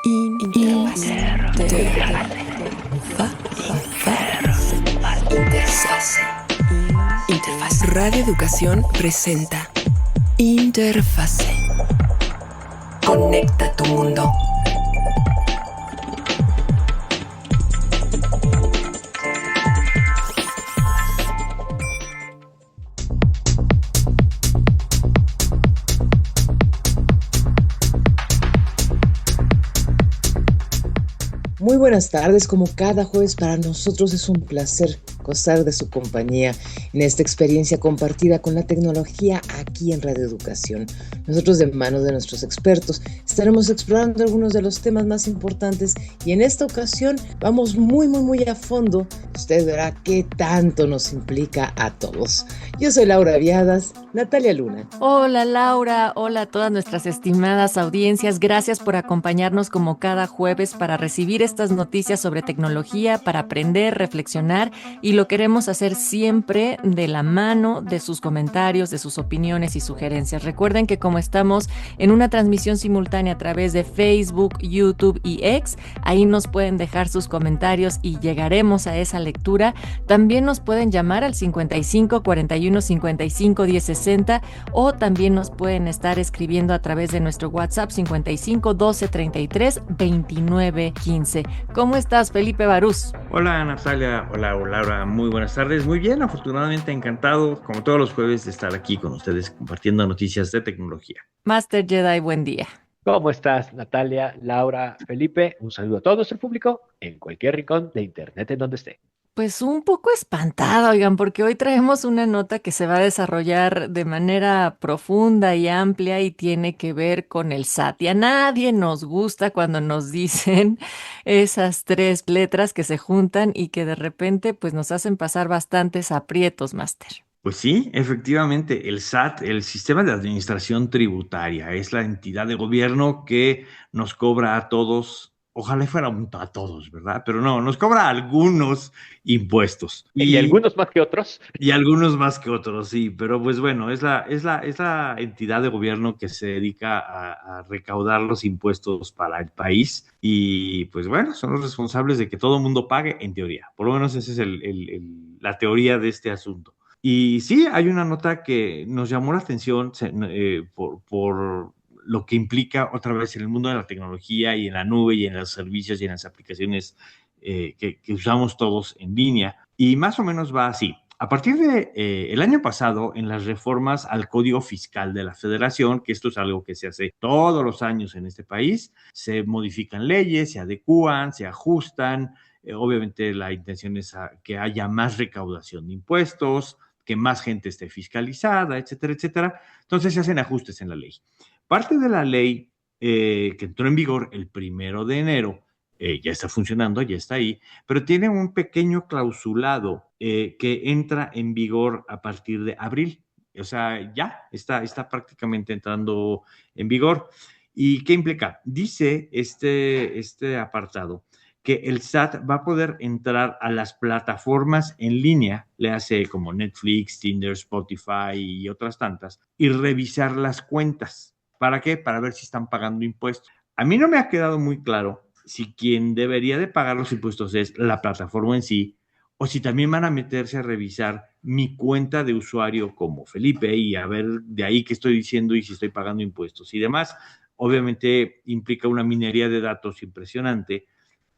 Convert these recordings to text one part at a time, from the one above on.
Interfase. Radio Educación presenta Interfase. Conecta tu mundo. Muy buenas tardes, como cada jueves para nosotros es un placer gozar de su compañía en esta experiencia compartida con la tecnología aquí en Radio Educación. Nosotros, de manos de nuestros expertos, estaremos explorando algunos de los temas más importantes y en esta ocasión vamos muy a fondo. Usted verá qué tanto nos implica a todos. Yo soy Laura Viadas, Natalia Luna. Hola Laura, hola a todas nuestras estimadas audiencias, gracias por acompañarnos como cada jueves para recibir estas noticias sobre tecnología, para aprender, reflexionar y lo queremos hacer siempre de la mano de sus comentarios, de sus opiniones y sugerencias. Recuerden que como estamos en una transmisión simultánea a través de Facebook, YouTube y X, ahí nos pueden dejar sus comentarios y llegaremos a esa lectura. También nos pueden llamar al 55 41 55 10 60 o también nos pueden estar escribiendo a través de nuestro WhatsApp 55 12 33 29 15. ¿Cómo estás, Felipe Barús? Hola Natalia, hola Laura, muy buenas tardes. Muy bien, afortunadamente encantado, como todos los jueves, de estar aquí con ustedes compartiendo noticias de tecnología. Master Jedi, buen día. ¿Cómo estás, Natalia, Laura, Felipe? Un saludo a todo nuestro público en cualquier rincón de internet en donde esté. Pues un poco espantada, oigan, porque hoy traemos una nota que se va a desarrollar de manera profunda y amplia y tiene que ver con el SAT. Y a nadie nos gusta cuando nos dicen esas tres letras que se juntan y que de repente pues nos hacen pasar bastantes aprietos, Master. Pues sí, efectivamente, el SAT, el Sistema de Administración Tributaria, es la entidad de gobierno que nos cobra a todos. Ojalá fuera a todos, ¿verdad? Pero no, nos cobra algunos impuestos. Y algunos más que otros. Y algunos más que otros, sí. Pero pues bueno, es la entidad de gobierno que se dedica a recaudar los impuestos para el país. Y pues bueno, son los responsables de que todo el mundo pague, en teoría. Por lo menos esa es la teoría de este asunto. Y sí, hay una nota que nos llamó la atención por lo que implica otra vez en el mundo de la tecnología y en la nube y en los servicios y en las aplicaciones que usamos todos en línea. Y más o menos va así. A partir de el año pasado, en las reformas al Código Fiscal de la Federación, que esto es algo que se hace todos los años en este país, se modifican leyes, se adecúan, se ajustan. Obviamente la intención es que haya más recaudación de impuestos, que más gente esté fiscalizada, etcétera, etcétera. Entonces se hacen ajustes en la ley. Parte de la ley que entró en vigor el 1 de enero, ya está funcionando, ya está ahí, pero tiene un pequeño clausulado que entra en vigor a partir de abril. O sea, ya está prácticamente entrando en vigor. ¿Y qué implica? Dice este apartado que el SAT va a poder entrar a las plataformas en línea, le hace como Netflix, Tinder, Spotify y otras tantas, y revisar las cuentas. ¿Para qué? Para ver si están pagando impuestos. A mí no me ha quedado muy claro si quien debería de pagar los impuestos es la plataforma en sí, o si también van a meterse a revisar mi cuenta de usuario como Felipe y a ver de ahí qué estoy diciendo y si estoy pagando impuestos y demás. Obviamente implica una minería de datos impresionante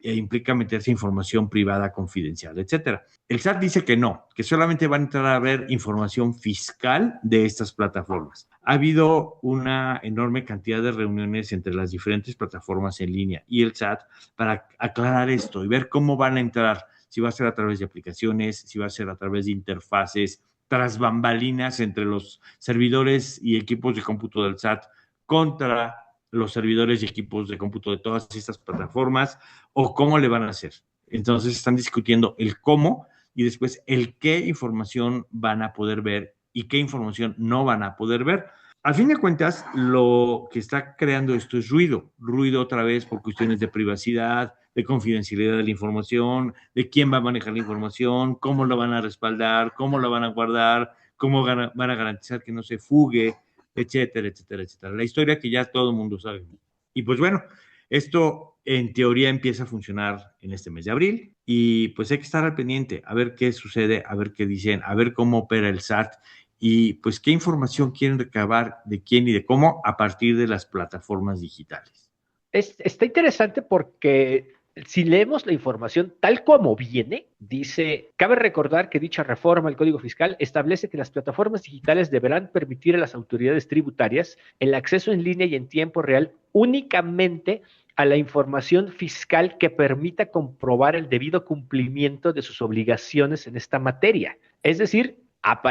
e implica meterse información privada, confidencial, etcétera. El SAT dice que no, que solamente van a entrar a ver información fiscal de estas plataformas. Ha habido una enorme cantidad de reuniones entre las diferentes plataformas en línea y el SAT para aclarar esto y ver cómo van a entrar, si va a ser a través de aplicaciones, si va a ser a través de interfaces, tras bambalinas entre los servidores y equipos de cómputo del SAT contra los servidores y equipos de cómputo de todas estas plataformas, o cómo le van a hacer. Entonces están discutiendo el cómo y después el qué información van a poder ver y qué información no van a poder ver. Al fin de cuentas, lo que está creando esto es ruido otra vez por cuestiones de privacidad, de confidencialidad de la información, de quién va a manejar la información, cómo la van a respaldar, cómo la van a guardar, cómo van a garantizar que no se fugue, etcétera, etcétera, etcétera. La historia que ya todo el mundo sabe. Y pues bueno, esto en teoría empieza a funcionar en este mes de abril y pues hay que estar al pendiente, a ver qué sucede, a ver qué dicen, a ver cómo opera el SAT y pues qué información quieren recabar de quién y de cómo a partir de las plataformas digitales. Está interesante porque si leemos la información tal como viene, dice, cabe recordar que dicha reforma al Código Fiscal establece que las plataformas digitales deberán permitir a las autoridades tributarias el acceso en línea y en tiempo real únicamente a la información fiscal que permita comprobar el debido cumplimiento de sus obligaciones en esta materia. Es decir,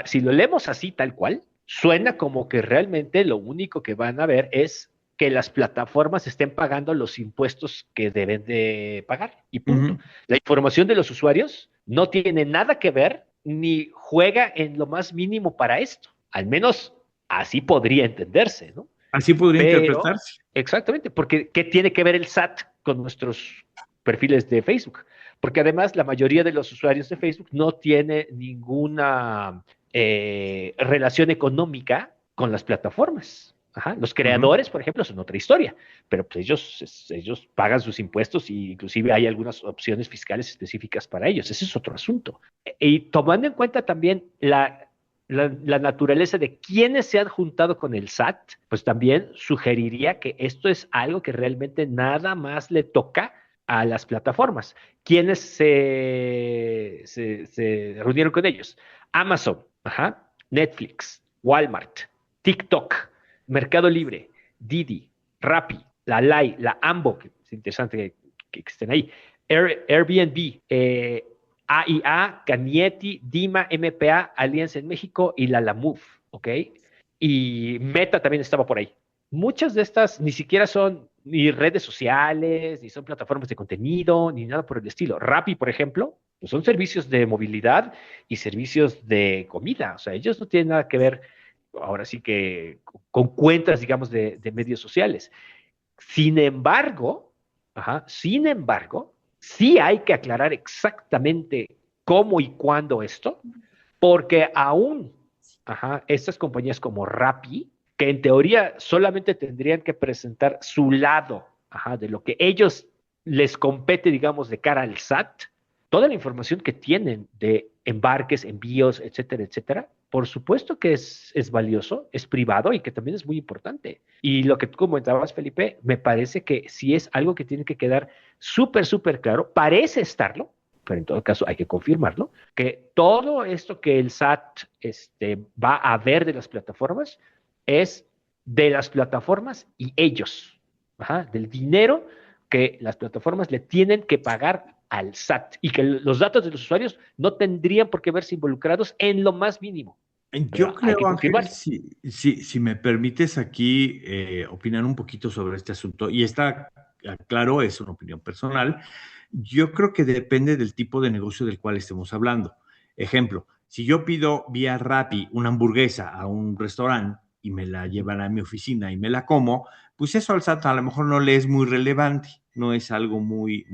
si lo leemos así tal cual, suena como que realmente lo único que van a ver es que las plataformas estén pagando los impuestos que deben de pagar y punto. La información de los usuarios no tiene nada que ver ni juega en lo más mínimo para esto. Al menos así podría entenderse, ¿no? Así podría interpretarse. Exactamente, porque ¿qué tiene que ver el SAT con nuestros perfiles de Facebook? Porque además la mayoría de los usuarios de Facebook no tiene ninguna relación económica con las plataformas. Ajá. Los creadores, por ejemplo, son otra historia, pero pues ellos pagan sus impuestos e inclusive hay algunas opciones fiscales específicas para ellos. Ese es otro asunto. Y tomando en cuenta también la naturaleza de quienes se han juntado con el SAT, pues también sugeriría que esto es algo que realmente nada más le toca a las plataformas. ¿Quiénes se reunieron con ellos? Amazon, Netflix, Walmart, TikTok, Mercado Libre, Didi, Rappi, la Lai, la Ambo, que es interesante que estén ahí, Airbnb, AIA, Canieti, Dima, MPA, Alianza en México y la Lamove, ¿ok? Y Meta también estaba por ahí. Muchas de estas ni siquiera son ni redes sociales, ni son plataformas de contenido, ni nada por el estilo. Rappi, por ejemplo, pues son servicios de movilidad y servicios de comida. O sea, ellos no tienen nada que ver, ahora sí que, con cuentas, digamos, de medios sociales. Sin embargo, sí hay que aclarar exactamente cómo y cuándo esto, porque aún estas compañías como Rappi, que en teoría solamente tendrían que presentar su lado de lo que ellos les compete, digamos, de cara al SAT, toda la información que tienen de embarques, envíos, etcétera, etcétera, por supuesto que es valioso, es privado y que también es muy importante. Y lo que tú comentabas, Felipe, me parece que sí es algo que tiene que quedar súper, súper claro, parece estarlo, pero en todo caso hay que confirmarlo, que todo esto que el SAT va a ver de las plataformas es de las plataformas y ellos, del dinero que las plataformas le tienen que pagar al SAT y que los datos de los usuarios no tendrían por qué verse involucrados en lo más mínimo. Yo creo, Ángel, si me permites aquí opinar un poquito sobre este asunto, y está claro, es una opinión personal, yo creo que depende del tipo de negocio del cual estemos hablando. Ejemplo, si yo pido vía Rappi una hamburguesa a un restaurante y me la llevan a mi oficina y me la como, pues eso al SAT a lo mejor no le es muy relevante, no es algo muy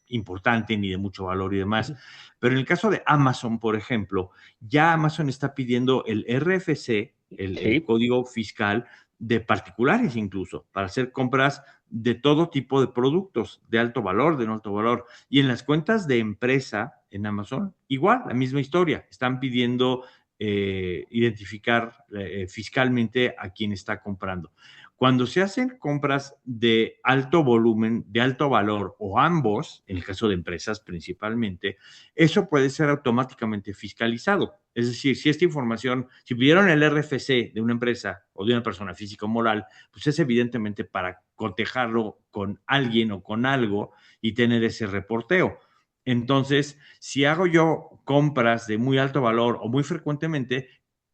importante ni de mucho valor y demás. Pero en el caso de Amazon, por ejemplo, ya Amazon está pidiendo el RFC, el código fiscal de particulares incluso, para hacer compras de todo tipo de productos, de alto valor, de no alto valor. Y en las cuentas de empresa en Amazon, igual, la misma historia. Están pidiendo identificar fiscalmente a quien está comprando. Cuando se hacen compras de alto volumen, de alto valor o ambos, en el caso de empresas principalmente, eso puede ser automáticamente fiscalizado. Es decir, si esta información, si pidieron el RFC de una empresa o de una persona física o moral, pues es evidentemente para cotejarlo con alguien o con algo y tener ese reporteo. Entonces, si hago yo compras de muy alto valor o muy frecuentemente,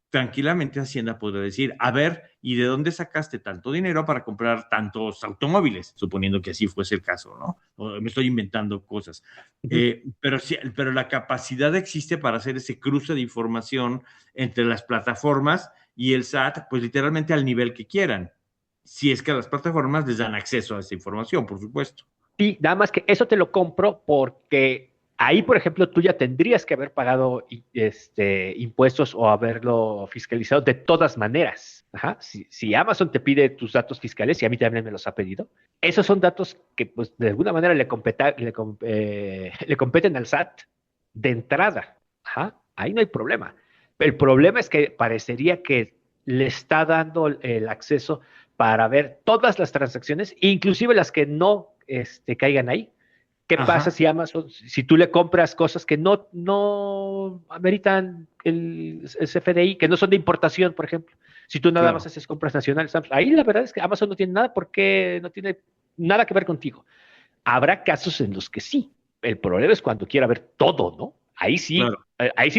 tranquilamente Hacienda podría decir, a ver, ¿y de dónde sacaste tanto dinero para comprar tantos automóviles? Suponiendo que así fuese el caso, ¿no? O me estoy inventando cosas. Pero la capacidad existe para hacer ese cruce de información entre las plataformas y el SAT, pues literalmente al nivel que quieran. Si es que las plataformas les dan acceso a esa información, por supuesto. Sí, nada más que eso te lo compro porque Ahí, por ejemplo, tú ya tendrías que haber pagado impuestos o haberlo fiscalizado de todas maneras. Ajá. Si Amazon te pide tus datos fiscales, y a mí también me los ha pedido, esos son datos que pues, de alguna manera le competen al SAT de entrada. Ajá. Ahí no hay problema. El problema es que parecería que le está dando el acceso para ver todas las transacciones, inclusive las que no caigan ahí. ¿Qué pasa si Amazon, si tú le compras cosas que no ameritan el CFDI, que no son de importación, por ejemplo? Si tú nada más haces compras nacionales, ahí la verdad es que Amazon no tiene nada porque no tiene nada que ver contigo. Habrá casos en los que sí. El problema es cuando quiera ver todo, ¿no? Ahí sí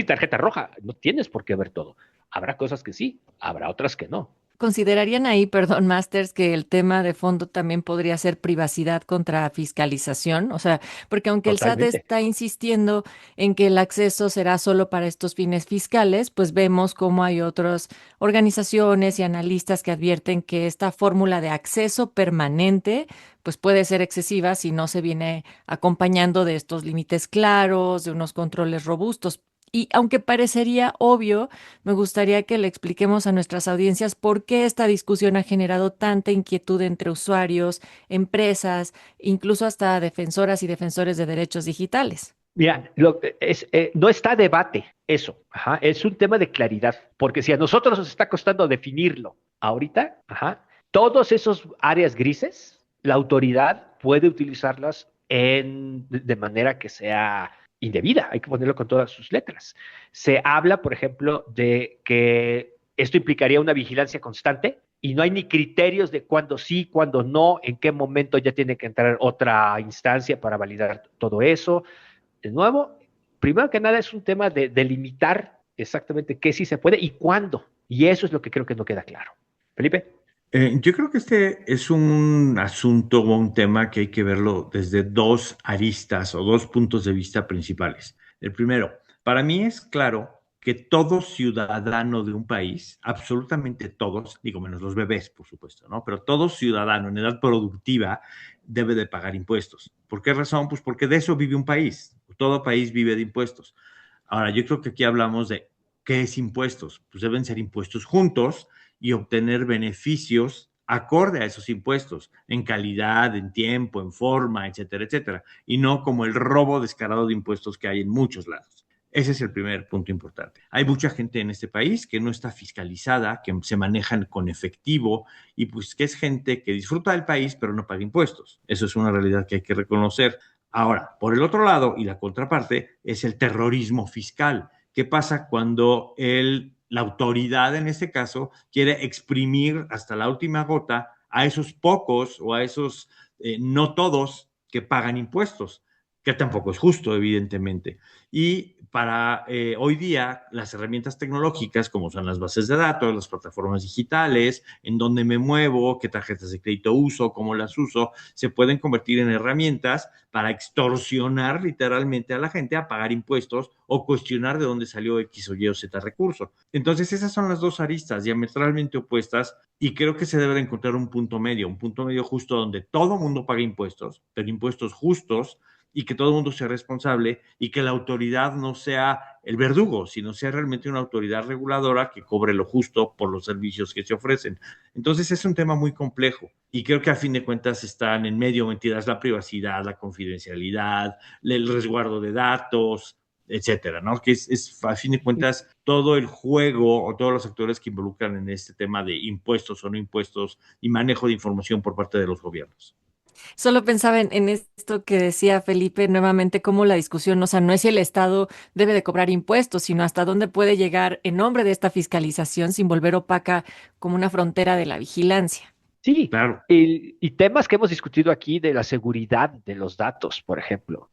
tarjeta roja, no tienes por qué ver todo. Habrá cosas que sí, habrá otras que no. ¿Considerarían ahí, perdón, Masters, que el tema de fondo también podría ser privacidad contra fiscalización? O sea, porque aunque el SAT Totalmente. está insistiendo en que el acceso será solo para estos fines fiscales, pues vemos cómo hay otras organizaciones y analistas que advierten que esta fórmula de acceso permanente pues puede ser excesiva si no se viene acompañando de estos límites claros, de unos controles robustos. Y aunque parecería obvio, me gustaría que le expliquemos a nuestras audiencias por qué esta discusión ha generado tanta inquietud entre usuarios, empresas, incluso hasta defensoras y defensores de derechos digitales. Mira, no está a debate eso. Ajá, es un tema de claridad, porque si a nosotros nos está costando definirlo ahorita, todos esos áreas grises, la autoridad puede utilizarlas de manera que sea indebida, hay que ponerlo con todas sus letras. Se habla, por ejemplo, de que esto implicaría una vigilancia constante y no hay ni criterios de cuándo sí, cuándo no, en qué momento ya tiene que entrar otra instancia para validar todo eso. De nuevo, primero que nada es un tema de delimitar exactamente qué sí se puede y cuándo. Y eso es lo que creo que no queda claro. Felipe. Yo creo que este es un asunto o un tema que hay que verlo desde dos aristas o dos puntos de vista principales. El primero, para mí es claro que todo ciudadano de un país, absolutamente todos, digo menos los bebés, por supuesto, ¿no? Pero todo ciudadano en edad productiva debe de pagar impuestos. ¿Por qué razón? Pues porque de eso vive un país. Todo país vive de impuestos. Ahora, yo creo que aquí hablamos de qué es impuestos. Pues deben ser impuestos juntos y obtener beneficios acorde a esos impuestos, en calidad, en tiempo, en forma, etcétera, etcétera, y no como el robo descarado de impuestos que hay en muchos lados. Ese es el primer punto importante. Hay mucha gente en este país que no está fiscalizada, que se manejan con efectivo y pues que es gente que disfruta del país pero no paga impuestos. Eso es una realidad que hay que reconocer. Ahora, por el otro lado, y la contraparte, es el terrorismo fiscal. ¿Qué pasa cuando la autoridad, en este caso, quiere exprimir hasta la última gota a esos pocos o a esos no todos que pagan impuestos? Que tampoco es justo, evidentemente. Y para hoy día, las herramientas tecnológicas, como son las bases de datos, las plataformas digitales, en dónde me muevo, qué tarjetas de crédito uso, cómo las uso, se pueden convertir en herramientas para extorsionar literalmente a la gente a pagar impuestos o cuestionar de dónde salió X o Y o Z recurso. Entonces, esas son las dos aristas diametralmente opuestas y creo que se debe de encontrar un punto medio justo donde todo mundo pague impuestos, pero impuestos justos, y que todo el mundo sea responsable y que la autoridad no sea el verdugo, sino sea realmente una autoridad reguladora que cobre lo justo por los servicios que se ofrecen. Entonces es un tema muy complejo y creo que a fin de cuentas están en medio metidas la privacidad, la confidencialidad, el resguardo de datos, etcétera, ¿no? Que es a fin de cuentas todo el juego o todos los actores que involucran en este tema de impuestos o no impuestos y manejo de información por parte de los gobiernos. Solo pensaba en esto que decía Felipe nuevamente, cómo la discusión, o sea, no es si el Estado debe de cobrar impuestos, sino hasta dónde puede llegar en nombre de esta fiscalización sin volver opaca como una frontera de la vigilancia. Sí, Claro. y temas que hemos discutido aquí de la seguridad de los datos, por ejemplo.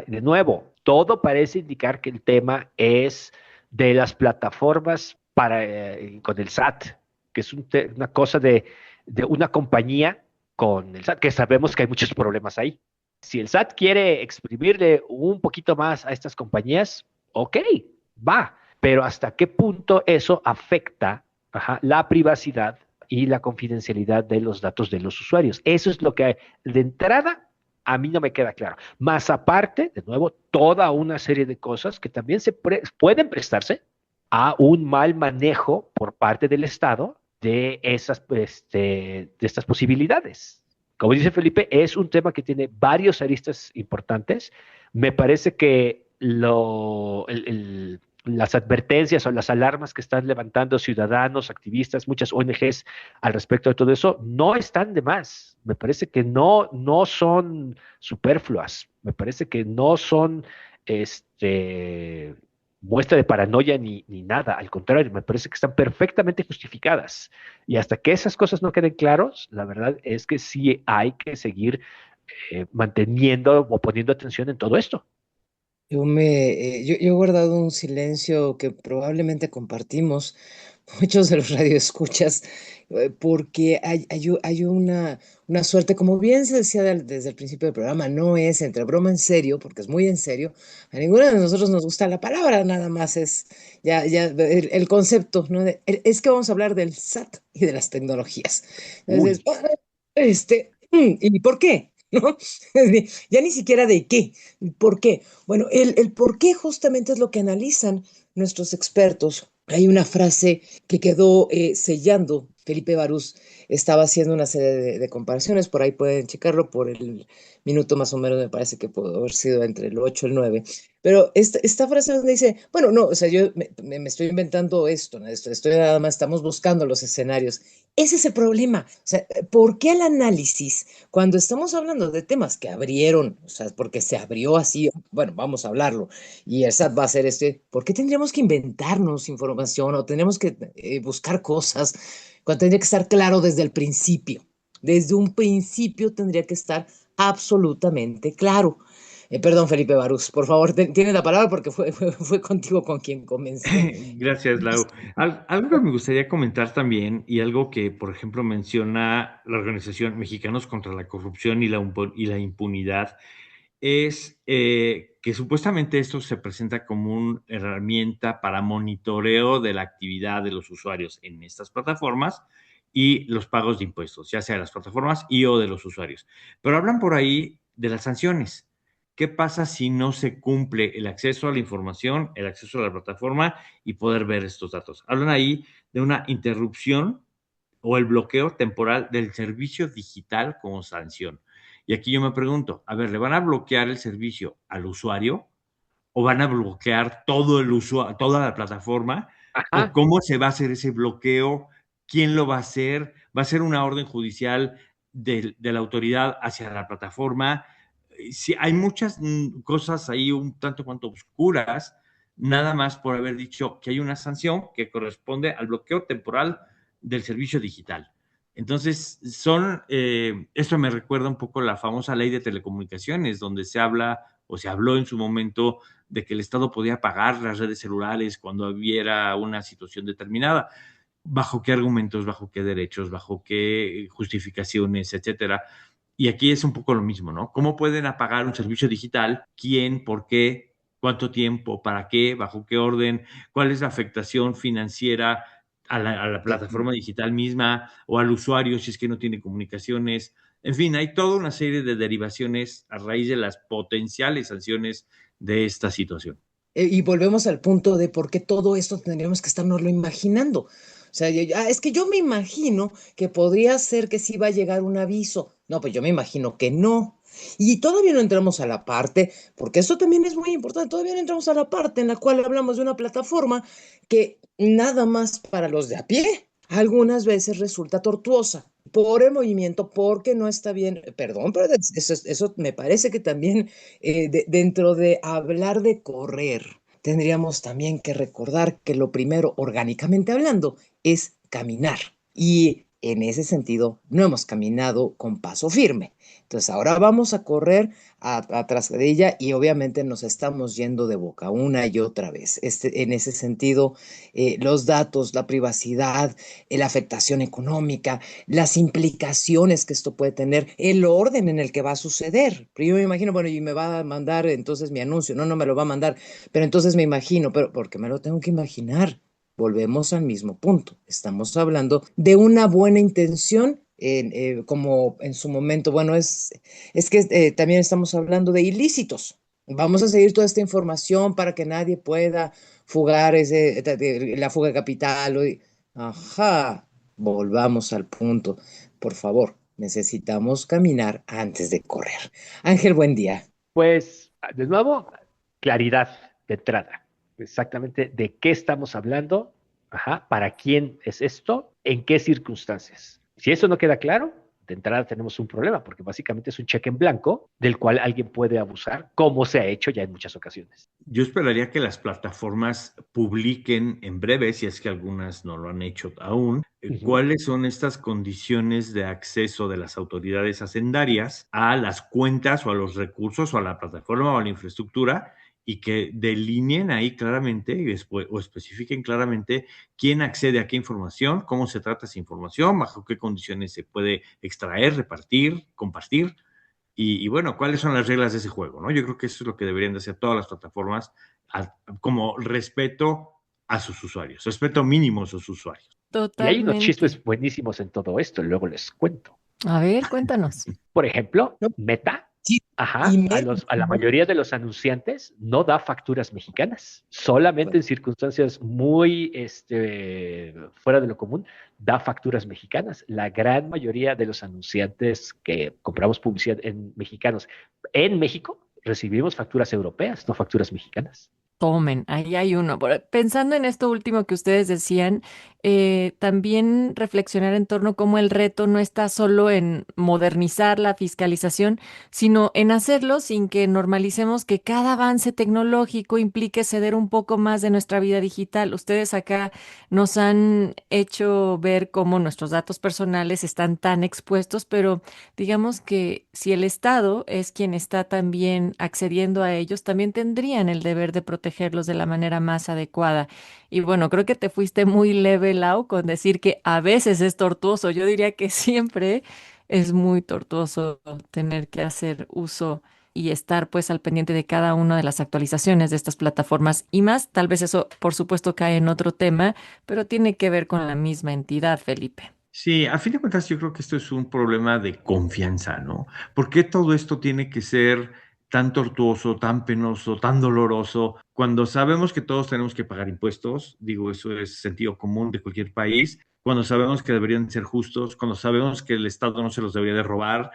De nuevo, todo parece indicar que el tema es de las plataformas con el SAT, que es una cosa de una compañía con el SAT, que sabemos que hay muchos problemas ahí. Si el SAT quiere exprimirle un poquito más a estas compañías, ok, va, pero ¿hasta qué punto eso afecta la privacidad y la confidencialidad de los datos de los usuarios? Eso es lo que de entrada a mí no me queda claro. Más aparte, de nuevo, toda una serie de cosas que también pueden prestarse a un mal manejo por parte del Estado de de estas posibilidades. Como dice Felipe, es un tema que tiene varios aristas importantes. Me parece que las advertencias o las alarmas que están levantando ciudadanos, activistas, muchas ONGs al respecto de todo eso, no están de más. Me parece que no son superfluas. Me parece que no son muestra de paranoia ni nada. Al contrario, me parece que están perfectamente justificadas. Y hasta que esas cosas no queden claros, la verdad es que sí hay que seguir manteniendo o poniendo atención en todo esto. Yo he guardado un silencio que probablemente compartimos muchos de los radioescuchas, porque hay una suerte, como bien se decía desde el principio del programa, no es entre broma en serio, porque es muy en serio. A ninguno de nosotros nos gusta la palabra, nada más es ya el concepto, ¿no? Es que vamos a hablar del SAT y de las tecnologías. Entonces, Uy, ¿y por qué? ¿No? Ya ni siquiera de qué, ¿por qué? Bueno, el por qué justamente es lo que analizan nuestros expertos. Hay una frase que quedó sellando. Felipe Barús estaba haciendo una serie de comparaciones, por ahí pueden checarlo, por el minuto más o menos, me parece que pudo haber sido entre el 8 y el 9. Pero esta frase donde dice, bueno, no, o sea, yo me estoy inventando esto, ¿no? Estoy nada más, estamos buscando los escenarios. Ese es el problema. O sea, ¿por qué el análisis, cuando estamos hablando de temas que abrieron, o sea, porque se abrió así, bueno, vamos a hablarlo, y el SAT va a ser ¿por qué tendríamos que inventarnos información o tenemos que buscar cosas cuando tendría que estar claro desde el principio? Desde un principio tendría que estar absolutamente claro. Perdón, Felipe Barús, por favor, tienes la palabra porque fue contigo con quien comencé. Gracias, Lau. Algo que me gustaría comentar también, y algo que, por ejemplo, menciona la organización Mexicanos contra la Corrupción y la Impunidad, es que supuestamente esto se presenta como una herramienta para monitoreo de la actividad de los usuarios en estas plataformas y los pagos de impuestos, ya sea de las plataformas y o de los usuarios. Pero hablan por ahí de las sanciones. ¿Qué pasa si no se cumple el acceso a la información, el acceso a la plataforma y poder ver estos datos? Hablan ahí de una interrupción o el bloqueo temporal del servicio digital como sanción. Y aquí yo me pregunto, a ver, ¿le van a bloquear el servicio al usuario o van a bloquear todo el usuario, toda la plataforma? ¿O ajá. cómo se va a hacer ese bloqueo? ¿Quién lo va a hacer? ¿Va a ser una orden judicial de la autoridad hacia la plataforma? Sí, hay muchas cosas ahí un tanto cuanto oscuras, nada más por haber dicho que hay una sanción que corresponde al bloqueo temporal del servicio digital. Entonces, esto me recuerda un poco la famosa ley de telecomunicaciones, donde se habla o se habló en su momento de que el Estado podía pagar las redes celulares cuando hubiera una situación determinada. ¿Bajo qué argumentos, bajo qué derechos, bajo qué justificaciones, etcétera? Y aquí es un poco lo mismo, ¿no? ¿Cómo pueden apagar un servicio digital? ¿Quién? ¿Por qué? ¿Cuánto tiempo? ¿Para qué? ¿Bajo qué orden? ¿Cuál es la afectación financiera a la plataforma digital misma o al usuario si es que no tiene comunicaciones? En fin, hay toda una serie de derivaciones a raíz de las potenciales sanciones de esta situación. Y volvemos al punto de por qué todo esto tendríamos que estarnoslo imaginando. O sea, es que yo me imagino que podría ser que sí va a llegar un aviso. No, pues yo me imagino que no. Y todavía no entramos a la parte, porque esto también es muy importante, todavía no entramos a la parte en la cual hablamos de una plataforma que nada más para los de a pie algunas veces resulta tortuosa por el movimiento, porque no está bien, perdón, pero eso me parece que también dentro de hablar de correr, tendríamos también que recordar que lo primero, orgánicamente hablando, es caminar. Y en ese sentido, no hemos caminado con paso firme. Entonces, ahora vamos a correr atrás de ella y obviamente nos estamos yendo de boca una y otra vez. En ese sentido, los datos, la privacidad, la afectación económica, las implicaciones que esto puede tener, el orden en el que va a suceder. Pero yo me imagino, bueno, y me va a mandar entonces mi anuncio. No, no me lo va a mandar, pero entonces me imagino, pero porque me lo tengo que imaginar. Volvemos al mismo punto. Estamos hablando de una buena intención como en su momento. Bueno, es que también estamos hablando de ilícitos. Vamos a seguir toda esta información para que nadie pueda fugar la fuga de capital. Ajá, volvamos al punto. Por favor, necesitamos caminar antes de correr. Ángel, buen día. Pues, de nuevo, claridad de entrada. Exactamente de qué estamos hablando, ajá, para quién es esto, en qué circunstancias. Si eso no queda claro, de entrada tenemos un problema, porque básicamente es un cheque en blanco del cual alguien puede abusar, como se ha hecho ya en muchas ocasiones. Yo esperaría que las plataformas publiquen en breve, si es que algunas no lo han hecho aún, cuáles son estas condiciones de acceso de las autoridades hacendarias a las cuentas o a los recursos o a la plataforma o a la infraestructura, y que delineen ahí claramente y después, o especifiquen claramente quién accede a qué información, cómo se trata esa información, bajo qué condiciones se puede extraer, repartir, compartir. Y bueno, ¿cuáles son las reglas de ese juego? ¿No? Yo creo que eso es lo que deberían de hacer todas las plataformas, como respeto a sus usuarios, respeto mínimo a sus usuarios. Y hay unos Totalmente. chismes buenísimos en todo esto, luego les cuento. A ver, cuéntanos. Por ejemplo, No. Meta, Sí, ajá, y a la mayoría de los anunciantes no da facturas mexicanas. Solamente en circunstancias muy fuera de lo común da facturas mexicanas. La gran mayoría de los anunciantes que compramos publicidad en mexicanos en México recibimos facturas europeas, no facturas mexicanas. Tomen, ahí hay uno. Pensando en esto último que ustedes decían, también reflexionar en torno a cómo el reto no está solo en modernizar la fiscalización, sino en hacerlo sin que normalicemos que cada avance tecnológico implique ceder un poco más de nuestra vida digital. Ustedes acá nos han hecho ver cómo nuestros datos personales están tan expuestos, pero digamos que si el Estado es quien está también accediendo a ellos, también tendrían el deber de protegerlos de la manera más adecuada. Y bueno, creo que te fuiste muy leve, Lau, con decir que a veces es tortuoso. Yo diría que siempre es muy tortuoso tener que hacer uso y estar pues al pendiente de cada una de las actualizaciones de estas plataformas y más. Tal vez eso, por supuesto, cae en otro tema, pero tiene que ver con la misma entidad, Felipe. Sí, a fin de cuentas yo creo que esto es un problema de confianza, ¿no? ¿Por qué todo esto tiene que ser tan tortuoso, tan penoso, tan doloroso, cuando sabemos que todos tenemos que pagar impuestos? Digo, eso es sentido común de cualquier país. Cuando sabemos que deberían ser justos, cuando sabemos que el Estado no se los debería de robar,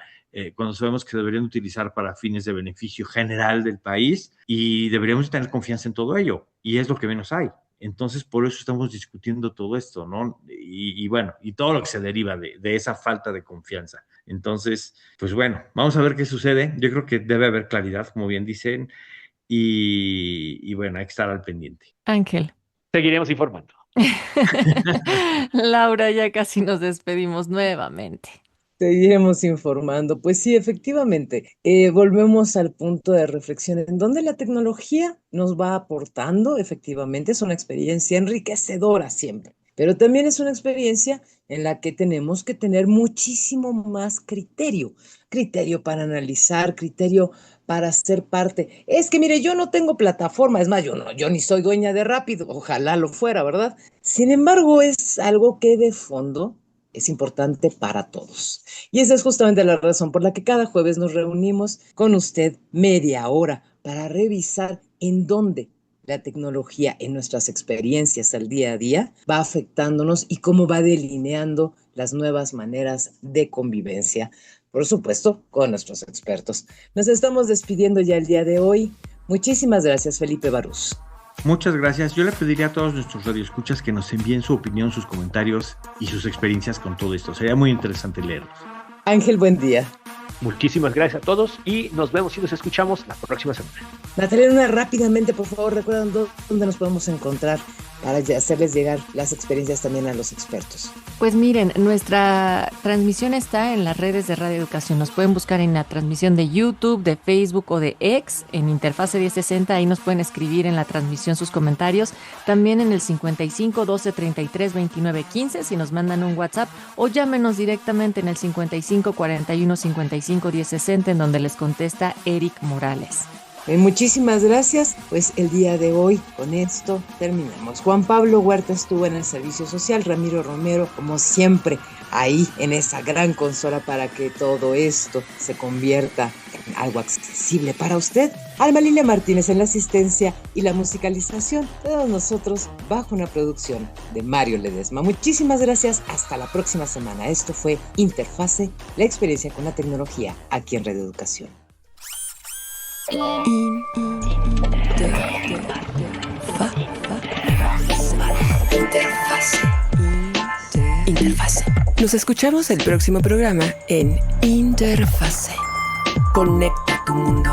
cuando sabemos que deberían utilizar para fines de beneficio general del país, y deberíamos tener confianza en todo ello, y es lo que menos hay. Entonces, por eso estamos discutiendo todo esto, ¿no? Y bueno, y todo lo que se deriva de esa falta de confianza. Entonces, pues bueno, vamos a ver qué sucede. Yo creo que debe haber claridad, como bien dicen, y bueno, hay que estar al pendiente. Ángel. Seguiremos informando. Laura, ya casi nos despedimos nuevamente. Seguiremos informando. Pues sí, efectivamente, volvemos al punto de reflexión en donde la tecnología nos va aportando, efectivamente, es una experiencia enriquecedora siempre, pero también es una experiencia en la que tenemos que tener muchísimo más criterio, criterio para analizar, criterio para ser parte. Es que mire, yo no tengo plataforma, es más, yo ni soy dueña de Rápido, ojalá lo fuera, ¿verdad? Sin embargo, es algo que de fondo es importante para todos. Y esa es justamente la razón por la que cada jueves nos reunimos con usted media hora para revisar en dónde la tecnología en nuestras experiencias al día a día va afectándonos y cómo va delineando las nuevas maneras de convivencia. Por supuesto, con nuestros expertos. Nos estamos despidiendo ya el día de hoy. Muchísimas gracias, Felipe Barús. Muchas gracias. Yo le pediría a todos nuestros radioescuchas que nos envíen su opinión, sus comentarios y sus experiencias con todo esto. Sería muy interesante leerlos. Ángel, buen día. Muchísimas gracias a todos y nos vemos y nos escuchamos la próxima semana. Natalia, rápidamente, por favor, recuerdan dónde nos podemos encontrar para hacerles llegar las experiencias también a los expertos. Pues miren, nuestra transmisión está en las redes de Radio Educación. Nos pueden buscar en la transmisión de YouTube, de Facebook o de X, en Interfase 1060. Ahí nos pueden escribir en la transmisión sus comentarios. También en el 55 12 33 29 15 si nos mandan un WhatsApp, o llámenos directamente en el 55 41 55 1060 en donde les contesta Eric Morales. Muchísimas gracias. Pues el día de hoy con esto terminamos. Juan Pablo Huerta estuvo en el servicio social, Ramiro Romero, como siempre, ahí en esa gran consola para que todo esto se convierta en algo accesible para usted. Alma Lilia Martínez en la asistencia y la musicalización, todos nosotros bajo una producción de Mario Ledesma. Muchísimas gracias, hasta la próxima semana. Esto fue Interfase, la experiencia con la tecnología aquí en Radio Educación. Interfase. Nos escuchamos el próximo programa en Interfase. Conecta tu mundo.